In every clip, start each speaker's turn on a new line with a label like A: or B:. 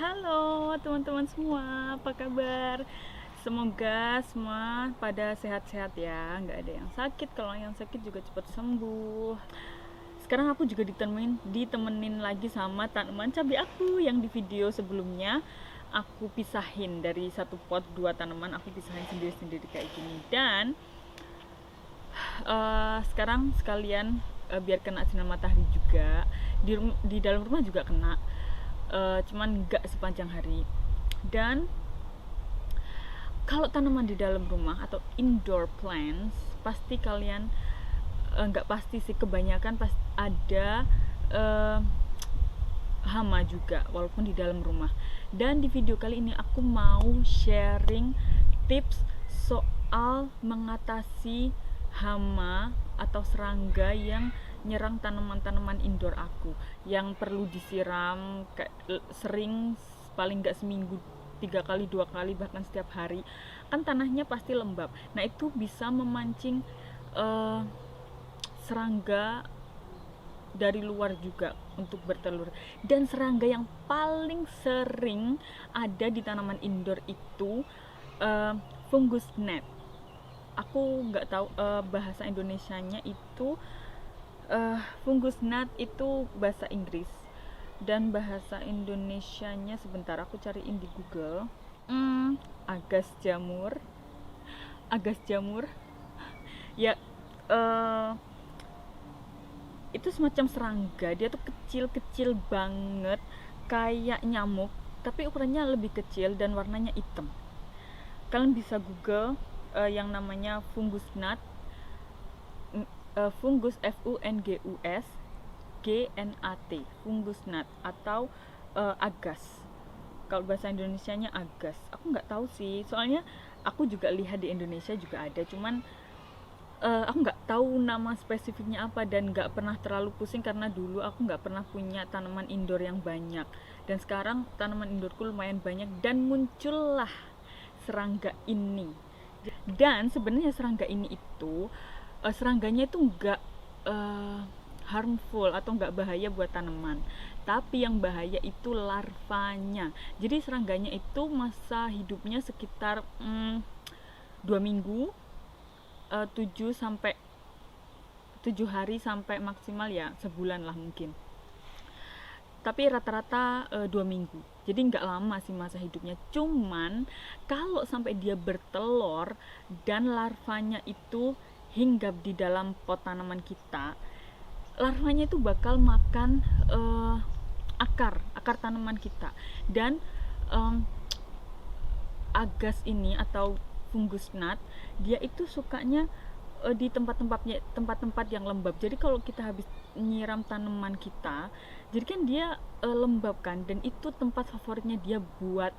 A: Halo teman-teman semua, apa kabar? Semoga semua pada sehat-sehat ya, nggak ada yang sakit. Kalau yang sakit juga cepat sembuh. Sekarang aku juga ditemenin lagi sama tanaman cabai aku yang di video sebelumnya aku pisahin dari satu pot dua tanaman, aku pisahin sendiri-sendiri kayak gini. Dan sekarang sekalian biar kena sinar matahari juga di dalam rumah juga kena, cuman nggak sepanjang hari. Dan kalau tanaman di dalam rumah atau indoor plants, pasti kalian nggak pasti sih, kebanyakan pas ada uh, hama juga walaupun di dalam rumah. Dan di video kali ini aku mau sharing tips soal mengatasi hama atau serangga yang nyerang tanaman-tanaman indoor aku, yang perlu disiram sering, paling nggak seminggu 3 kali 2 kali bahkan setiap hari. Kan tanahnya pasti lembab, nah itu bisa memancing uh, serangga dari luar juga untuk bertelur. Dan serangga yang paling sering ada di tanaman indoor itu fungus gnat. Aku nggak tahu bahasa Indonesianya itu, fungus gnat itu bahasa Inggris, dan bahasa Indonesianya sebentar aku cariin di Google. Agas jamur, agas jamur ya. uh, itu semacam serangga, dia tuh kecil-kecil banget kayak nyamuk, tapi ukurannya lebih kecil dan warnanya hitam. Kalian bisa Google yang namanya fungus gnat, fungus fungus gnat, fungus gnat atau agas. Kalau bahasa Indonesianya agas, aku nggak tahu sih, soalnya aku juga lihat di Indonesia juga ada, cuman aku nggak tahu nama spesifiknya apa dan nggak pernah terlalu pusing karena dulu aku nggak pernah punya tanaman indoor yang banyak. Dan sekarang tanaman indoorku lumayan banyak dan muncullah serangga ini. Dan sebenarnya serangga ini itu serangganya itu nggak harmful atau nggak bahaya buat tanaman, tapi yang bahaya itu larvanya. Jadi serangganya itu masa hidupnya sekitar 2 minggu, 7 sampai 7 hari sampai maksimal ya sebulan lah mungkin, tapi rata-rata 2 minggu, jadi nggak lama sih masa hidupnya. Cuman kalau sampai dia bertelur dan larvanya itu hinggap di dalam pot tanaman kita, larvanya itu bakal makan akar tanaman kita. Dan agas ini atau fungus gnat, dia itu sukanya di tempat-tempat yang lembab. Jadi kalau kita habis nyiram tanaman kita, jadi kan dia lembab kan, dan itu tempat favoritnya dia buat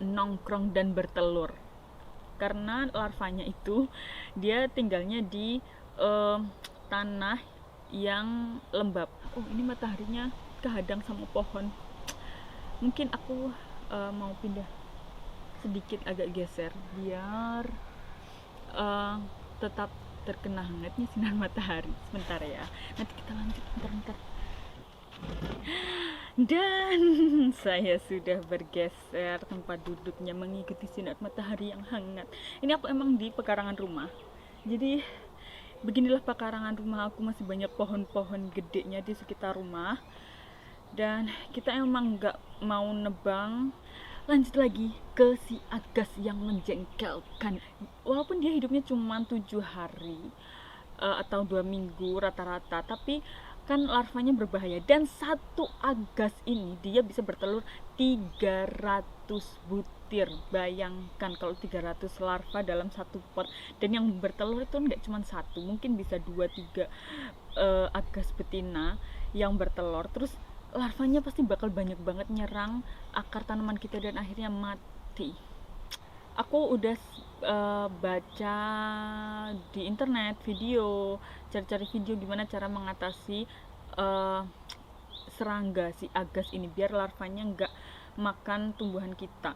A: nongkrong dan bertelur. Karena larvanya itu dia tinggalnya di tanah yang lembab. Oh, ini mataharinya kehadang sama pohon. Mungkin aku mau pindah sedikit, agak geser biar tetap terkena hangatnya sinar matahari. Sebentar ya, nanti kita lanjut bentar. Dan saya sudah bergeser tempat duduknya mengikuti sinar matahari yang hangat. Ini aku emang di pekarangan rumah, jadi beginilah pekarangan rumah aku, masih banyak pohon-pohon gedenya di sekitar rumah. Dan kita emang nggak mau nebang. Lanjut lagi ke si agas yang menjengkelkan. Walaupun dia hidupnya cuma 7 hari atau 2 minggu rata-rata, tapi kan larvanya berbahaya. Dan satu agas ini dia bisa bertelur 300 butir. Bayangkan kalau 300 larva dalam satu pot. Dan yang bertelur itu nggak cuma satu, mungkin bisa 2-3 agas betina yang bertelur. Terus larvanya pasti bakal banyak banget nyerang akar tanaman kita dan akhirnya mati. Aku udah baca di internet video, cari-cari video gimana cara mengatasi serangga si agas ini biar larvanya nggak makan tumbuhan kita.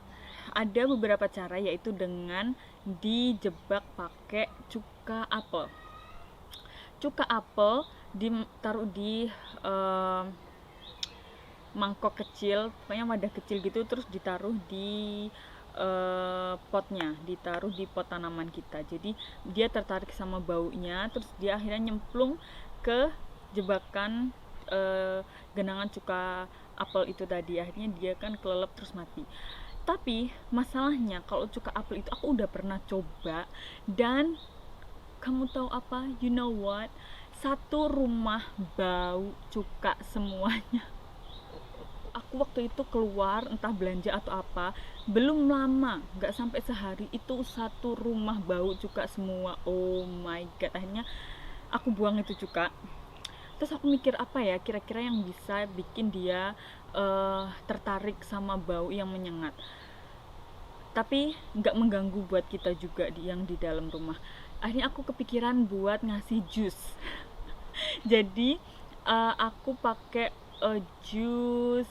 A: Ada beberapa cara, yaitu dengan dijebak pakai cuka apel. Cuka apel ditaruh di mangkok kecil, pokoknya wadah kecil gitu, terus ditaruh di potnya, ditaruh di pot tanaman kita. Jadi dia tertarik sama baunya, terus dia akhirnya nyemplung ke jebakan genangan cuka apel itu tadi. Akhirnya dia kan kelelep terus mati. Tapi masalahnya kalau cuka apel itu aku udah pernah coba, dan kamu tahu apa? You know what? Satu rumah bau cuka semuanya. Aku waktu itu keluar entah belanja atau apa, belum lama, nggak sampai sehari, itu satu rumah bau cuka semua. Oh my god, akhirnya aku buang itu cuka. Terus aku mikir apa ya kira-kira yang bisa bikin dia tertarik sama bau yang menyengat tapi nggak mengganggu buat kita juga yang di dalam rumah. Akhirnya aku kepikiran buat ngasih jus. Jadi aku pakai jus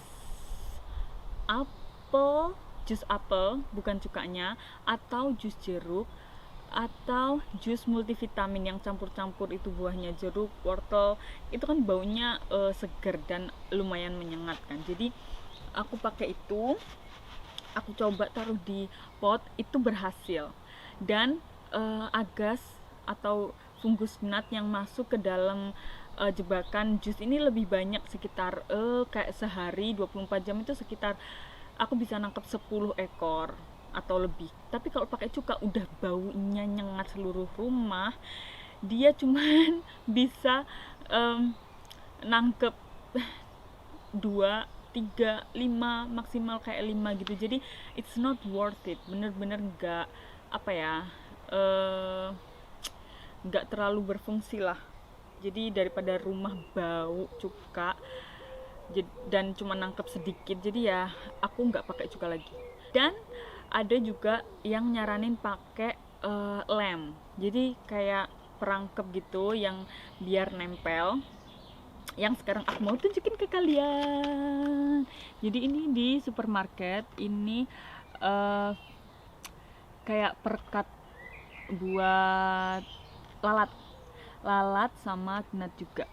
A: apel bukan cukanya, atau jus jeruk, atau jus multivitamin yang campur-campur itu buahnya jeruk, wortel, itu kan baunya seger dan lumayan menyengat kan. Jadi aku pakai itu, aku coba taruh di pot, itu berhasil. Dan agas atau fungus gnat yang masuk ke dalam jebakan jus ini lebih banyak, sekitar kayak sehari 24 jam itu sekitar aku bisa nangkep 10 ekor atau lebih. Tapi kalau pakai cuka udah baunya nyengat seluruh rumah, dia cuman bisa nangkep 2, 3, 5, maksimal kayak 5 gitu. Jadi it's not worth it, bener-bener nggak apa ya, nggak terlalu berfungsi lah. Jadi daripada rumah bau cuka dan cuma nangkep sedikit, jadi ya aku nggak pakai cuka lagi. Dan ada juga yang nyaranin pakai lem, jadi kayak perangkap gitu yang biar nempel, yang sekarang aku mau tunjukin ke kalian. Jadi ini di supermarket, ini kayak perekat buat lalat sama gnat juga.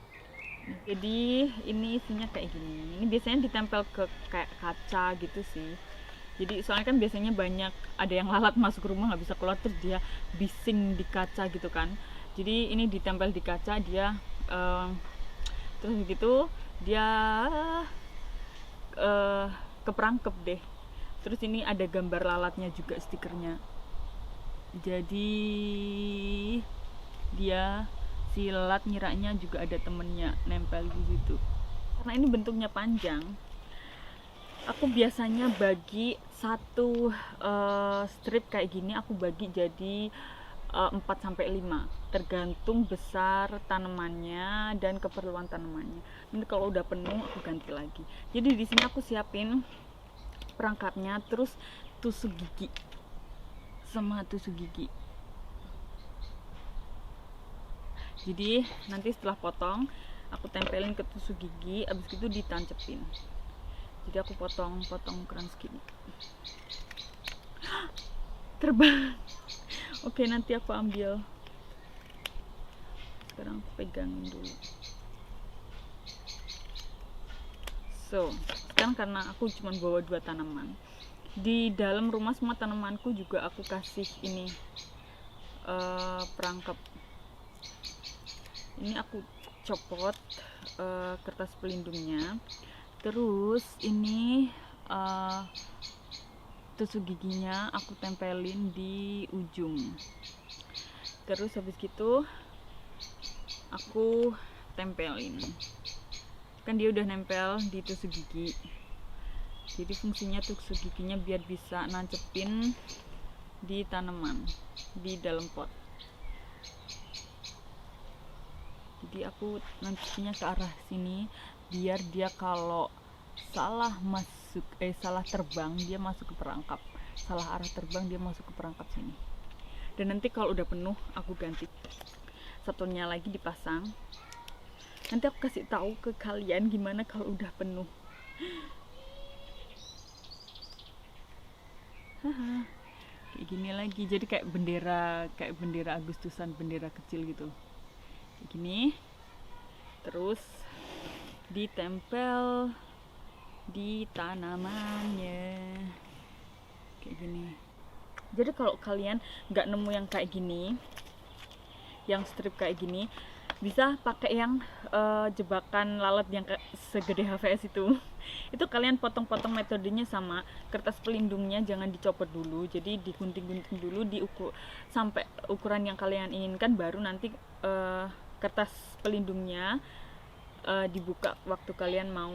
A: Jadi ini isinya kayak gini. Ini biasanya ditempel ke kayak kaca gitu sih. Jadi soalnya kan biasanya banyak ada yang lalat masuk rumah nggak bisa keluar, terus dia bising di kaca gitu kan. Jadi ini ditempel di kaca, dia terus begitu dia keperangkep deh. Terus ini ada gambar lalatnya juga, stikernya. Jadi dia si lalat ngiranya juga ada temennya nempel di situ. Karena ini bentuknya panjang, aku biasanya bagi satu strip kayak gini, aku bagi jadi 4-5, tergantung besar tanamannya dan keperluan tanamannya. Ini kalau udah penuh aku ganti lagi. Jadi di sini aku siapin perangkapnya, terus tusuk gigi sama tusuk gigi. Jadi nanti setelah potong aku tempelin ke tusuk gigi, abis itu ditancepin. Jadi aku potong ukuran segini. Terbang. Oke, nanti aku ambil. Sekarang aku pegangin dulu. So, sekarang karena aku cuma bawa 2 tanaman, di dalam rumah semua tanamanku juga aku kasih ini perangkap. Ini aku copot kertas pelindungnya, terus ini tusuk giginya aku tempelin di ujung. Terus habis gitu aku tempelin, kan dia udah nempel di tusuk gigi. Jadi fungsinya tusuk giginya biar bisa nancepin di tanaman di dalam pot. Jadi aku nancepinnya ke arah sini biar dia kalau salah terbang dia masuk ke perangkap, salah arah terbang dia masuk ke perangkap sini. Dan nanti kalau udah penuh aku ganti, satunya lagi dipasang. Nanti aku kasih tahu ke kalian gimana kalau udah penuh. Kayak gini lagi, jadi kayak bendera Agustusan, bendera kecil gitu, kayak gini. Terus ditempel di tanamannya kayak gini. Jadi kalau kalian nggak nemu yang kayak gini, yang strip kayak gini, bisa pakai yang jebakan lalat yang segede HVS itu. Itu kalian potong-potong, metodenya sama. Kertas pelindungnya jangan dicopot dulu, jadi digunting-gunting dulu sampai ukuran yang kalian inginkan, baru nanti kertas pelindungnya dibuka waktu kalian mau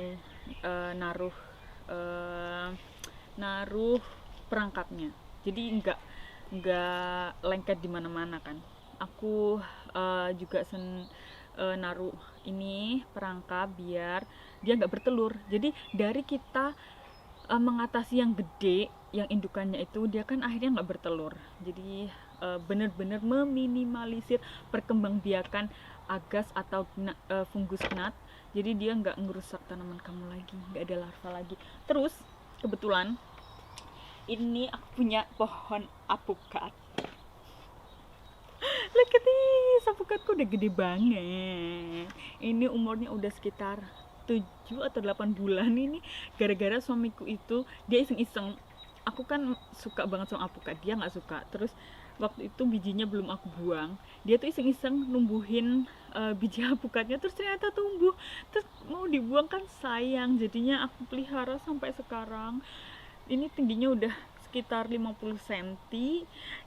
A: naruh perangkapnya. Jadi nggak lengket di mana-mana kan. Aku juga naruh ini perangkap biar dia nggak bertelur. Jadi dari kita mengatasi yang gede, yang indukannya itu, dia kan akhirnya nggak bertelur. Jadi benar-benar meminimalisir perkembangbiakan agas atau fungus gnat. Jadi dia nggak ngerusak tanaman kamu lagi, nggak ada larva lagi. Terus kebetulan ini aku punya pohon apukat. Lihat nih, apukatku udah gede banget. Ini umurnya udah sekitar 7 atau 8 bulan ini. Gara-gara suamiku itu dia iseng-iseng. Aku kan suka banget sama apukat, dia nggak suka. Terus waktu itu bijinya belum aku buang, dia tuh iseng-iseng numbuhin biji apukatnya, terus ternyata tumbuh. Terus mau dibuang kan sayang, jadinya aku pelihara sampai sekarang. Ini tingginya udah sekitar 50 cm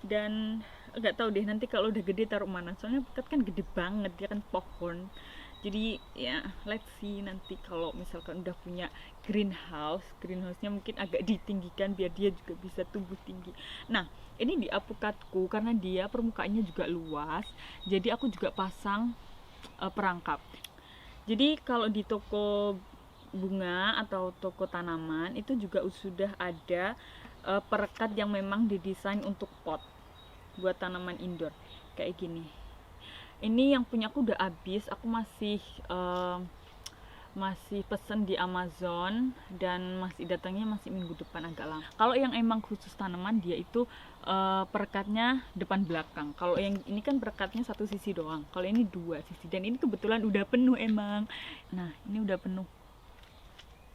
A: dan nggak tahu deh nanti kalau udah gede taruh mana, soalnya apukat kan gede banget, dia kan pohon. Jadi ya let's see nanti kalau misalkan udah punya greenhouse-nya mungkin agak ditinggikan biar dia juga bisa tumbuh tinggi. Nah ini di apukatku karena dia permukaannya juga luas, jadi aku juga pasang perangkap. Jadi kalau di toko bunga atau toko tanaman itu juga sudah ada perekat yang memang didesain untuk pot buat tanaman indoor kayak gini. Ini yang punya aku udah habis, aku masih pesen di Amazon dan masih datangnya masih minggu depan, agak lama. Kalau yang emang khusus tanaman dia itu perekatnya depan belakang. Kalau yang ini kan perekatnya satu sisi doang, kalau ini dua sisi, dan ini kebetulan udah penuh emang. Nah ini udah penuh,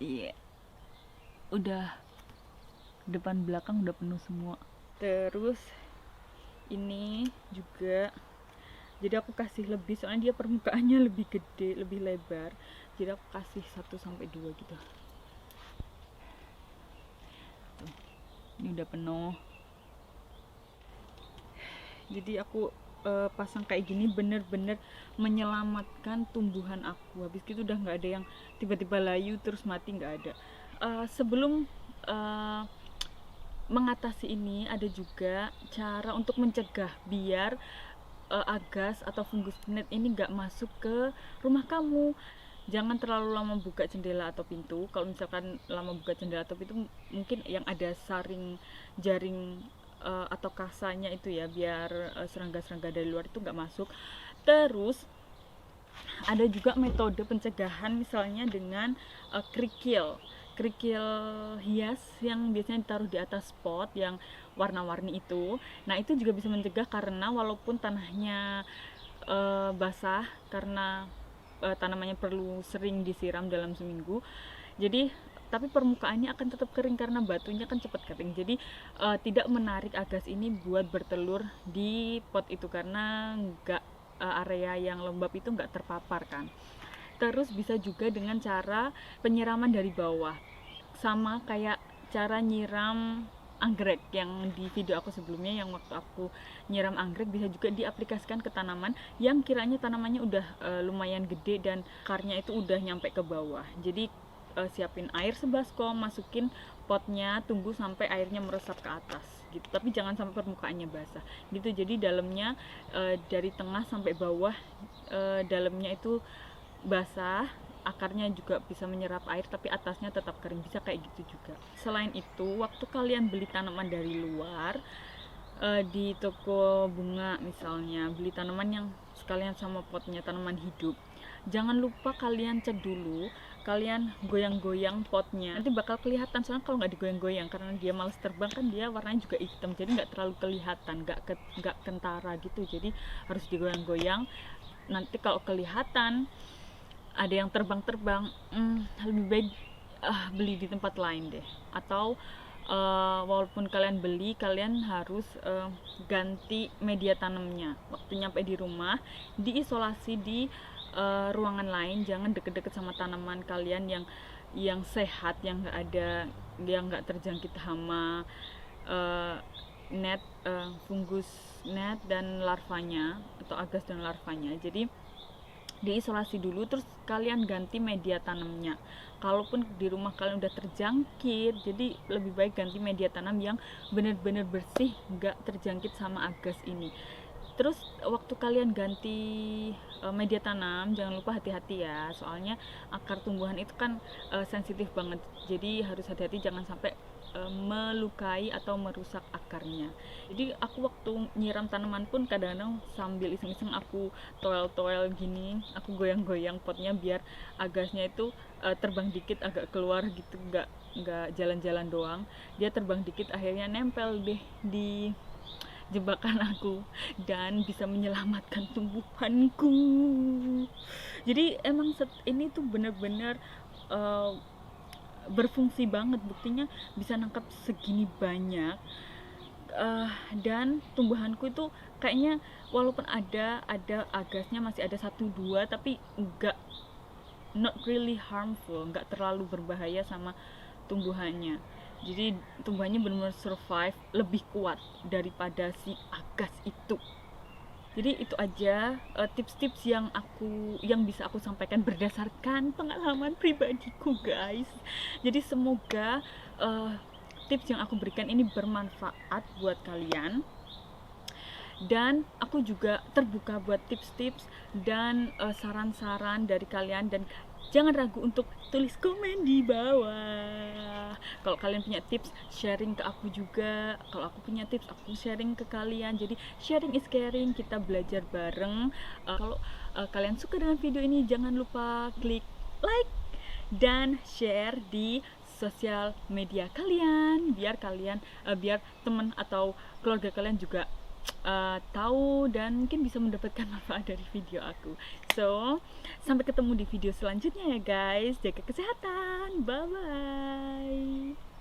A: iya udah depan belakang udah penuh semua. Terus ini juga, jadi aku kasih lebih soalnya dia permukaannya lebih gede, lebih lebar, jadi aku kasih 1-2 gitu. Tuh, ini udah penuh. Jadi aku pasang kayak gini bener-bener menyelamatkan tumbuhan aku. Habis itu udah nggak ada yang tiba-tiba layu terus mati, nggak ada. Sebelum mengatasi ini ada juga cara untuk mencegah biar agas atau fungus gnat ini nggak masuk ke rumah kamu. Jangan terlalu lama buka jendela atau pintu. Kalau misalkan lama buka jendela atau pintu, mungkin yang ada jaring atau kasanya itu ya, biar serangga-serangga dari luar itu nggak masuk. Terus ada juga metode pencegahan, misalnya dengan kerikil hias yang biasanya ditaruh di atas pot yang warna-warni itu. Nah itu juga bisa mencegah, karena walaupun tanahnya basah karena tanamannya perlu sering disiram dalam seminggu, jadi tapi permukaannya akan tetap kering karena batunya kan cepat kering. Jadi tidak menarik agas ini buat bertelur di pot itu, karena area yang lembab itu nggak terpapar kan. Terus bisa juga dengan cara penyiraman dari bawah, sama kayak cara nyiram anggrek yang di video aku sebelumnya, yang waktu aku nyiram anggrek bisa juga diaplikasikan ke tanaman yang kiranya tanamannya udah lumayan gede dan akarnya itu udah nyampe ke bawah. Jadi siapin air sebaskom, masukin potnya, tunggu sampai airnya meresap ke atas gitu, tapi jangan sampai permukaannya basah gitu. Jadi dalamnya dari tengah sampai bawah, dalamnya itu basah, akarnya juga bisa menyerap air tapi atasnya tetap kering, bisa kayak gitu juga. Selain itu, waktu kalian beli tanaman dari luar, di toko bunga misalnya, beli tanaman yang sekalian sama potnya, tanaman hidup, jangan lupa kalian cek dulu, kalian goyang-goyang potnya, nanti bakal kelihatan. Soalnya kalau nggak digoyang-goyang, karena dia males terbang kan, dia warnanya juga hitam, jadi nggak terlalu kelihatan, nggak kentara gitu. Jadi harus digoyang-goyang. Nanti kalau kelihatan ada yang terbang-terbang, lebih baik beli di tempat lain deh, atau walaupun kalian beli, kalian harus ganti media tanamnya waktu nyampe di rumah, diisolasi di ruangan lain, jangan deket-deket sama tanaman kalian yang sehat, yang nggak terjangkit hama, net, fungus net dan larvanya, atau agas dan larvanya. Jadi diisolasi dulu, terus kalian ganti media tanamnya. Kalaupun di rumah kalian udah terjangkit, jadi lebih baik ganti media tanam yang benar-benar bersih, nggak terjangkit sama agas ini. Terus waktu kalian ganti media tanam, jangan lupa hati-hati ya, soalnya akar tumbuhan itu kan sensitif banget, jadi harus hati-hati jangan sampai melukai atau merusak akarnya. Jadi aku waktu nyiram tanaman pun kadang-kadang sambil iseng-iseng aku toel-toel gini, aku goyang-goyang potnya biar agasnya itu terbang dikit, agak keluar gitu, nggak jalan-jalan doang, dia terbang dikit, akhirnya nempel deh di jebakan aku dan bisa menyelamatkan tumbuhanku. Jadi emang ini tuh bener-bener berfungsi banget, buktinya bisa nangkap segini banyak. Dan tumbuhanku itu kayaknya walaupun ada agasnya masih ada 1-2, tapi not really harmful, nggak terlalu berbahaya sama tumbuhannya. Jadi tumbuhannya benar-benar survive, lebih kuat daripada si agas itu. Jadi itu aja tips-tips yang bisa aku sampaikan berdasarkan pengalaman pribadiku, guys. Jadi semoga tips yang aku berikan ini bermanfaat buat kalian, dan aku juga terbuka buat tips-tips dan saran-saran dari kalian, dan jangan ragu untuk tulis komen di bawah. Kalau kalian punya tips, sharing ke aku juga. Kalau aku punya tips, aku sharing ke kalian. Jadi sharing is caring, kita belajar bareng. Kalau kalian suka dengan video ini, jangan lupa klik like dan share di sosial media kalian, biar teman atau keluarga kalian juga tahu dan mungkin bisa mendapatkan manfaat dari video aku. So, sampai ketemu di video selanjutnya ya guys. Jaga kesehatan. Bye bye.